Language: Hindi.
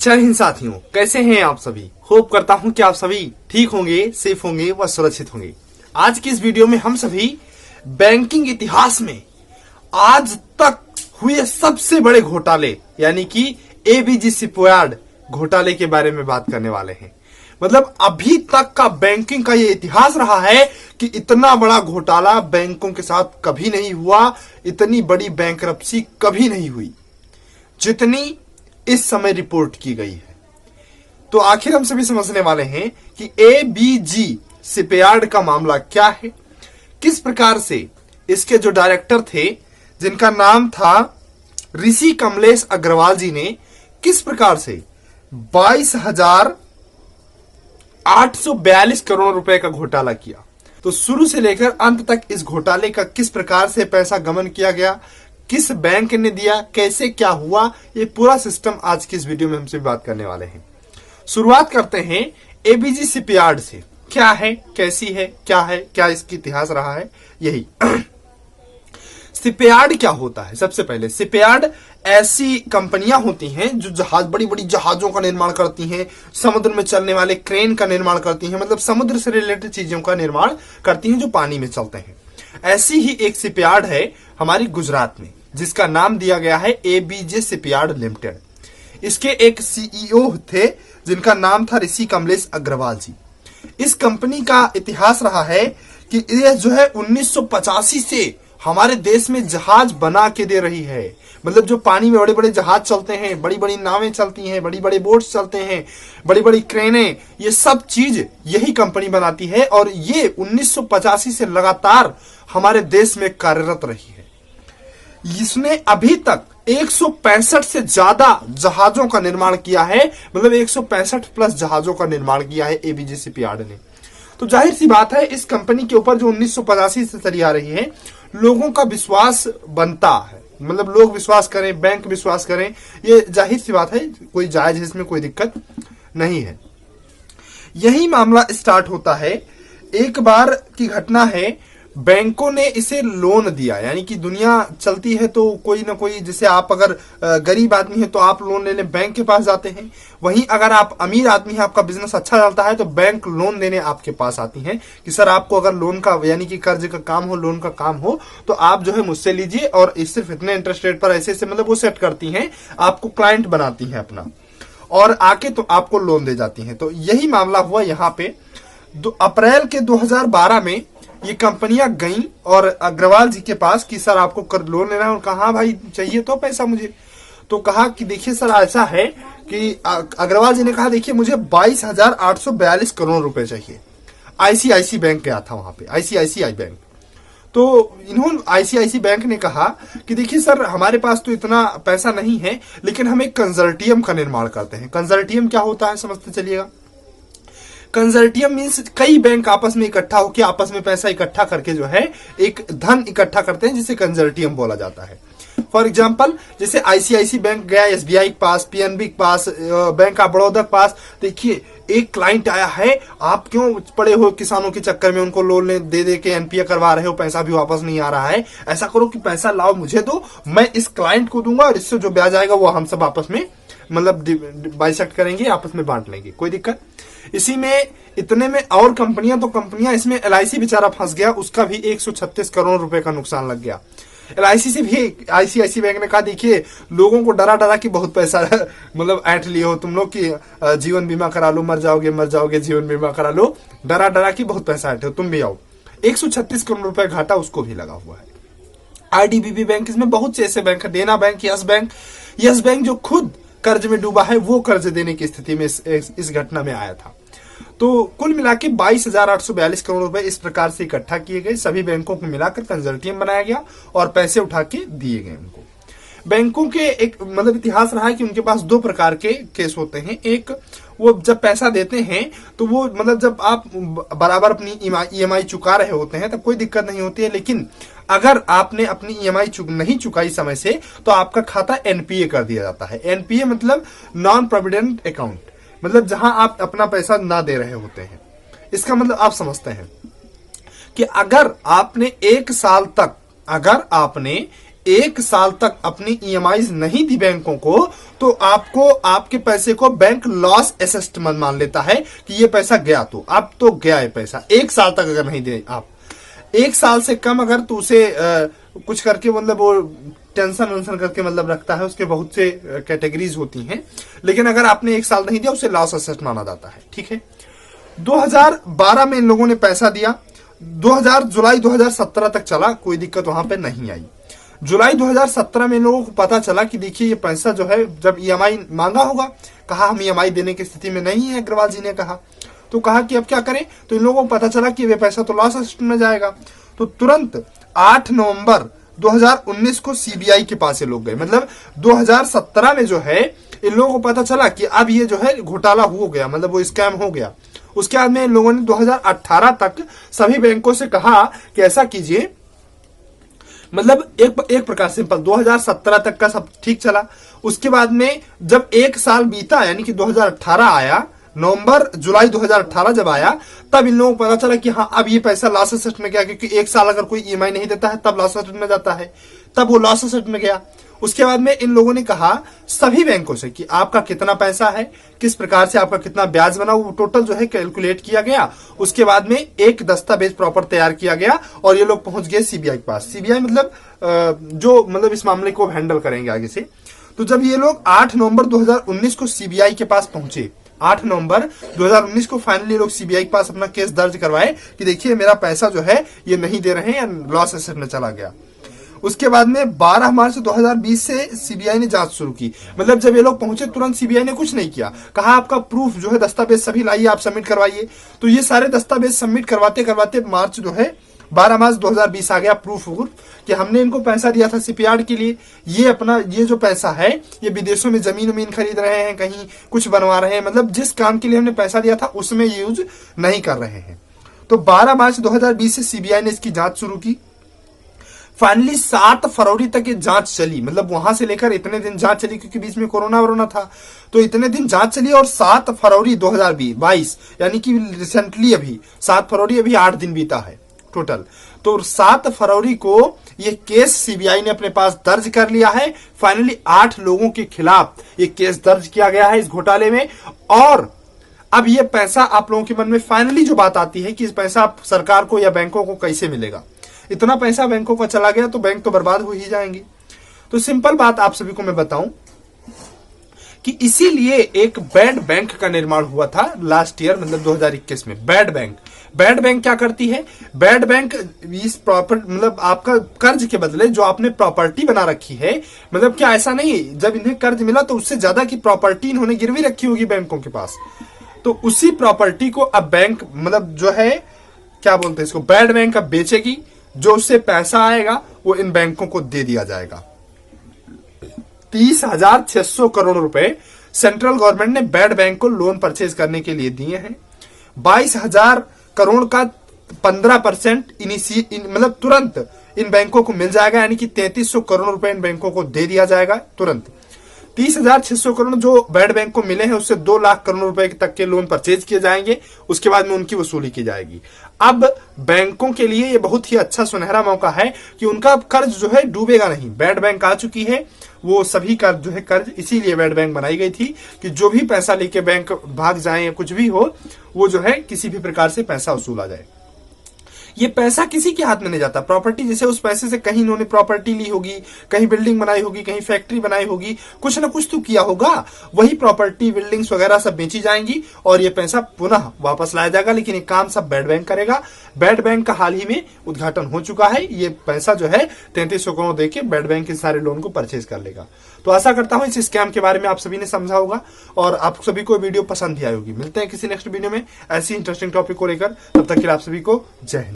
जय हिंद साथियों, कैसे हैं आप सभी। होप करता हूं कि आप सभी ठीक होंगे, सेफ होंगे व सुरक्षित होंगे। आज की इस वीडियो में हम सभी बैंकिंग इतिहास में आज तक हुए सबसे बड़े घोटाले यानी कि एबीजी शिपयार्ड घोटाले के बारे में बात करने वाले हैं। मतलब अभी तक का बैंकिंग का ये इतिहास रहा है कि इतना बड़ा घोटाला बैंकों के साथ कभी नहीं हुआ, इतनी बड़ी बैंकरप्सी कभी नहीं हुई जितनी इस समय रिपोर्ट की गई है। तो आखिर हम सभी समझने वाले हैं कि एबीजी शिपयार्ड का मामला क्या है, किस प्रकार से इसके जो डायरेक्टर थे जिनका नाम था ऋषि कमलेश अग्रवाल जी ने किस प्रकार से 22,842 करोड़ रुपए का घोटाला किया। तो शुरू से लेकर अंत तक इस घोटाले का किस प्रकार से पैसा गमन किया गया, किस बैंक ने दिया, कैसे क्या हुआ, ये पूरा सिस्टम आज की इस वीडियो में हमसे बात करने वाले हैं। शुरुआत करते हैं एबीजी शिपयार्ड से। क्या है, कैसी है, क्या इसकी इतिहास रहा है, यही शिपयार्ड क्या होता है। सबसे पहले शिपयार्ड ऐसी कंपनियां होती हैं जो बड़ी बड़ी जहाजों का निर्माण करती हैं, समुद्र में चलने वाले क्रेन का निर्माण करती हैं, मतलब समुद्र से रिलेटेड चीजों का निर्माण करती हैं जो पानी में चलते हैं। ऐसी ही एक शिपयार्ड है हमारी गुजरात में जिसका नाम दिया गया है एबीजे शिपयार्ड लिमिटेड। इसके एक सीईओ थे जिनका नाम था ऋषि कमलेश अग्रवाल जी। इस कंपनी का इतिहास रहा है कि यह जो है 1985 से हमारे देश में जहाज बना के दे रही है। मतलब जो पानी में बड़े बड़े जहाज चलते हैं, बड़ी बड़ी नावें चलती हैं, बड़ी बड़ी बोट्स चलते हैं, बड़ी बड़ी क्रेनें, ये सब चीज यही कंपनी बनाती है और ये 1985 से लगातार हमारे देश में कार्यरत रही है। इसने अभी तक 165 से ज्यादा जहाजों का निर्माण किया है, मतलब 165 प्लस जहाजों का निर्माण किया है एबीजे शिपयार्ड ने। तो जाहिर सी बात है इस कंपनी के ऊपर जो 1985 से चली आ रही है, लोगों का विश्वास बनता है। मतलब लोग विश्वास करें, बैंक विश्वास करें, ये जाहिर सी बात है, कोई जायज है, इसमें कोई दिक्कत नहीं है। यही मामला स्टार्ट होता है। एक बार की घटना है, बैंकों ने इसे लोन दिया। यानी कि दुनिया चलती है तो कोई ना कोई, जैसे आप अगर गरीब आदमी है तो आप लोन लेने बैंक के पास जाते हैं, वहीं अगर आप अमीर आदमी है, आपका बिजनेस अच्छा चलता है तो बैंक लोन देने आपके पास आती हैं कि सर आपको अगर लोन का यानी कि कर्ज का काम हो, लोन का काम हो तो आप जो है मुझसे लीजिए और सिर्फ इतने इंटरेस्ट रेट पर ऐसे मतलब वो सेट करती हैं, आपको क्लाइंट बनाती हैं अपना और आके तो आपको लोन दे जाती हैं। तो यही मामला हुआ यहाँ पे। अप्रैल के 2012 में ये कंपनियां गईं और अग्रवाल जी के पास कि सर आपको लोन लेना है। कहा हाँ भाई चाहिए तो पैसा मुझे। तो कहा कि देखिए सर ऐसा है कि अग्रवाल जी ने कहा देखिए मुझे 22,842 करोड़ रुपए चाहिए। आईसीआईसी बैंक गया था वहां पे, आईसीआईसीआई बैंक। तो इन्होंने आईसीआईसी बैंक ने कहा कि देखिए सर हमारे पास तो इतना पैसा नहीं है, लेकिन हम एक कंसोर्टियम का निर्माण करते हैं। कंसोर्टियम क्या होता है समझते चलिएगा। कंसोर्टियम मींस कई बैंक आपस में इकट्ठा होकर आपस में पैसा इकट्ठा करके जो है एक धन इकट्ठा करते हैं, जिसे कंसोर्टियम बोला जाता है। फॉर एग्जांपल जैसे आईसीआईसी बैंक गया एसबीआई के पास, पीएनबी के पास, बैंक ऑफ बड़ौदा के पास। देखिए एक क्लाइंट आया है, आप क्यों पड़े हो किसानों के चक्कर में, उनको लोन दे के एनपीए करवा रहे हो, पैसा भी वापस नहीं आ रहा है। ऐसा करो कि पैसा लाओ मुझे दो, मैं इस क्लाइंट को दूंगा और इससे जो ब्याज आएगा वो हम सब आपस में मतलब बाइसेक्ट करेंगे, आपस में बांट लेंगे, कोई दिक्कत। इसी में इतने में और कंपनियां इसमें एलआईसी बेचारा फंस गया, उसका भी 136 करोड़ रुपए का नुकसान लग गया। एलआईसी से भी आईसीआईसी बैंक ने कहा देखिए लोगों को डरा कि बहुत पैसा मतलब ऐंठ लिए हो तुम लोग की जीवन बीमा करा लो, मर जाओगे जीवन बीमा करा लो, डरा कि बहुत पैसा ऐंठे हो, तुम भी आओ। 136 करोड़ रुपए घाटा उसको भी लगा हुआ है। आईडीबीबी बैंक, इसमें बहुत से ऐसे बैंक है, देना बैंक, यस बैंक जो खुद कर्ज में डूबा है वो कर्ज देने की स्थिति में इस घटना में आया था। तो कुल मिला के 22,842 करोड़ रुपए इस प्रकार से इकट्ठा किए गए, सभी बैंकों को मिलाकर कंसोर्टियम बनाया गया और पैसे उठा के दिए गए उनको। बैंकों के एक मतलब इतिहास रहा है कि उनके पास दो प्रकार के केस होते हैं। एक वो जब पैसा देते हैं तो वो मतलब जब आप बराबर अपनी ईएमआई चुका रहे होते हैं तब कोई दिक्कत नहीं होती है, लेकिन अगर आपने अपनी ईएमआई नहीं चुकाई समय से तो आपका खाता एनपीए कर दिया जाता है। एनपीए मतलब नॉन प्रोविडेंट अकाउंट, मतलब जहां आप अपना पैसा ना दे रहे होते हैं। इसका मतलब आप समझते हैं कि अगर आपने 1 साल तक अपनी ईएमआई नहीं दी बैंकों को, तो आपको आपके पैसे को बैंक लॉस असेस्ड मान लेता है कि ये पैसा गया, तो अब तो गया है पैसा। 1 साल तक अगर नहीं दे आप, 1 साल से कम अगर तो उसे कुछ करके मतलब वो टेंशन वेंशन करके मतलब रखता है, उसके बहुत से कैटेगरीज होती हैं, लेकिन अगर आपने 1 साल नहीं दिया उसे लॉस असेट माना जाता है। ठीक है, 2012 में इन लोगों ने पैसा दिया, जुलाई 2017 तक चला, कोई दिक्कत वहां पे नहीं आई। जुलाई 2017 में इन लोगों को पता चला कि देखिए ये पैसा जो है, जब ईएमआई मांगा होगा, कहा हम ईएमआई देने की स्थिति में नहीं है, अग्रवाल जी ने कहा, तो कहा कि अब क्या करें, तो इन लोगों को पता चला कि ये पैसा तो लॉस असेट में जाएगा। तो तुरंत 8 नवंबर 2019 को सीबीआई के पास ये लोग गए। मतलब 2017 में जो है इन लोगों को पता चला कि अब ये जो है घोटाला हो गया, मतलब वो स्कैम हो गया। उसके बाद में इन लोगों ने 2018 तक सभी बैंकों से कहा कि ऐसा कीजिए, मतलब एक प्रकार सिंपल 2017 तक का सब ठीक चला। उसके बाद में जब 1 साल बीता, यानी कि 2018 आया, नवंबर जुलाई 2018 जब आया, तब इन लोगों को पता चला कि हाँ अब ये पैसा लॉस एसेट में गया, क्योंकि 1 साल अगर कोई ईएमआई नहीं देता है तब लॉस एसेट में जाता है, तब वो लॉस एसेट में गया। उसके बाद में इन लोगों ने कहा सभी बैंकों से कि आपका कितना पैसा है, किस प्रकार से आपका कितना ब्याज बना, वो टोटल जो है कैलकुलेट किया गया। उसके बाद में एक दस्तावेज प्रॉपर तैयार किया गया और ये लोग पहुंच गए सीबीआई के पास। सीबीआई मतलब जो मतलब इस मामले को हैंडल करेंगे आगे से। तो जब ये लोग 8 नवंबर 2019 को सीबीआई के पास पहुंचे, 8 नवंबर 2019 को फाइनली लोग सीबीआई के पास अपना केस दर्ज करवाए कि देखिए मेरा पैसा जो है ये नहीं दे रहे हैं, लॉस एसेट में चला गया। उसके बाद में 12 मार्च 2020 से सीबीआई ने जांच शुरू की। मतलब जब ये लोग पहुंचे तुरंत सीबीआई ने कुछ नहीं किया, कहा आपका प्रूफ जो है दस्तावेज सभी लाइए, आप सबमिट करवाइए। तो ये सारे दस्तावेज सबमिट करवाते करवाते मार्च जो है 12 मार्च 2020 आ गया प्रूफ कि हमने इनको पैसा दिया था शिपयार्ड के लिए, ये अपना ये जो पैसा है ये विदेशों में जमीन वमीन खरीद रहे हैं, कहीं कुछ बनवा रहे हैं, मतलब जिस काम के लिए हमने पैसा दिया था उसमें यूज नहीं कर रहे हैं। तो 12 मार्च 2020 से सीबीआई ने इसकी जांच शुरू की। फाइनली 7 फरवरी तक ये जांच चली, मतलब वहां से लेकर इतने दिन जांच चली, क्योंकि बीच में कोरोना था, तो इतने दिन जांच चली। और 7 फरवरी 2022 यानी कि रिसेंटली अभी 7 फरवरी, अभी 8 दिन बीता है टोटल। तो 7 फरवरी को ये केस सीबीआई ने अपने पास दर्ज कर लिया है। फाइनली 8 लोगों के खिलाफ ये केस दर्ज किया गया है इस घोटाले में। और अब ये पैसा आप लोगों के मन में फाइनली जो बात आती है कि इस पैसा सरकार को या बैंकों को कैसे मिलेगा। इतना पैसा बैंकों को चला गया तो बैंक तो बर्बाद हो ही जाएंगे। तो सिंपल बात आप सभी को मैं बताऊं कि इसीलिए एक बैड बैंक का निर्माण हुआ था लास्ट ईयर, मतलब 2021 में। बैड बैंक क्या करती है? बैड बैंक इस प्रॉपर मतलब आपका कर्ज के बदले जो आपने प्रॉपर्टी बना रखी है, मतलब क्या ऐसा नहीं जब इन्हें कर्ज मिला तो उससे ज्यादा की प्रॉपर्टी इन्होंने गिरवी रखी होगी बैंकों के पास, तो उसी प्रॉपर्टी को अब बैंक मतलब जो है क्या बोलते हैं इसको, बैड बैंक अब बेचेगी। जो उससे पैसा आएगा वो इन बैंकों को दे दिया जाएगा। 30,600 करोड़ रुपए सेंट्रल गवर्नमेंट ने बैड बैंक को लोन परचेज करने के लिए दिए हैं। 22,000 करोड़ का 15% मतलब तुरंत इन बैंकों को मिल जाएगा, यानी कि 3300 करोड़ रुपए इन बैंकों को दे दिया जाएगा तुरंत। 30,600 करोड़ जो बैड बैंक को मिले हैं उससे 2 लाख करोड़ रुपए तक के लोन परचेज किए जाएंगे, उसके बाद में उनकी वसूली की जाएगी। अब बैंकों के लिए ये बहुत ही अच्छा सुनहरा मौका है कि उनका कर्ज जो है डूबेगा नहीं। बैड बैंक आ चुकी है, वो सभी का जो है कर्ज, इसीलिए बैड बैंक बनाई गई थी कि जो भी पैसा लेके बैंक भाग जाए या कुछ भी हो, वो जो है किसी भी प्रकार से पैसा वसूला जाए। ये पैसा किसी के हाथ में नहीं जाता। प्रॉपर्टी जैसे उस पैसे से कहीं इन्होंने प्रॉपर्टी ली होगी, कहीं बिल्डिंग बनाई होगी, कहीं फैक्ट्री बनाई होगी, कुछ ना कुछ तो किया होगा, वही प्रॉपर्टी बिल्डिंग्स वगैरह सब बेची जाएंगी और ये पैसा पुनः वापस लाया जाएगा। लेकिन ये काम सब बैड बैंक करेगा। बैड बैंक का हाल ही में उद्घाटन हो चुका है। ये पैसा जो है 3300 करोड़ देके बैड बैंक के सारे लोन को परचेज कर लेगा। तो आशा करता हूं इस स्कैम के बारे में आप सभी ने समझा होगा और आप सभी को वीडियो पसंद भी आई होगी। मिलते हैं किसी नेक्स्ट वीडियो में ऐसी इंटरेस्टिंग टॉपिक को लेकर, तब तक के लिए आप सभी को जय हिंद।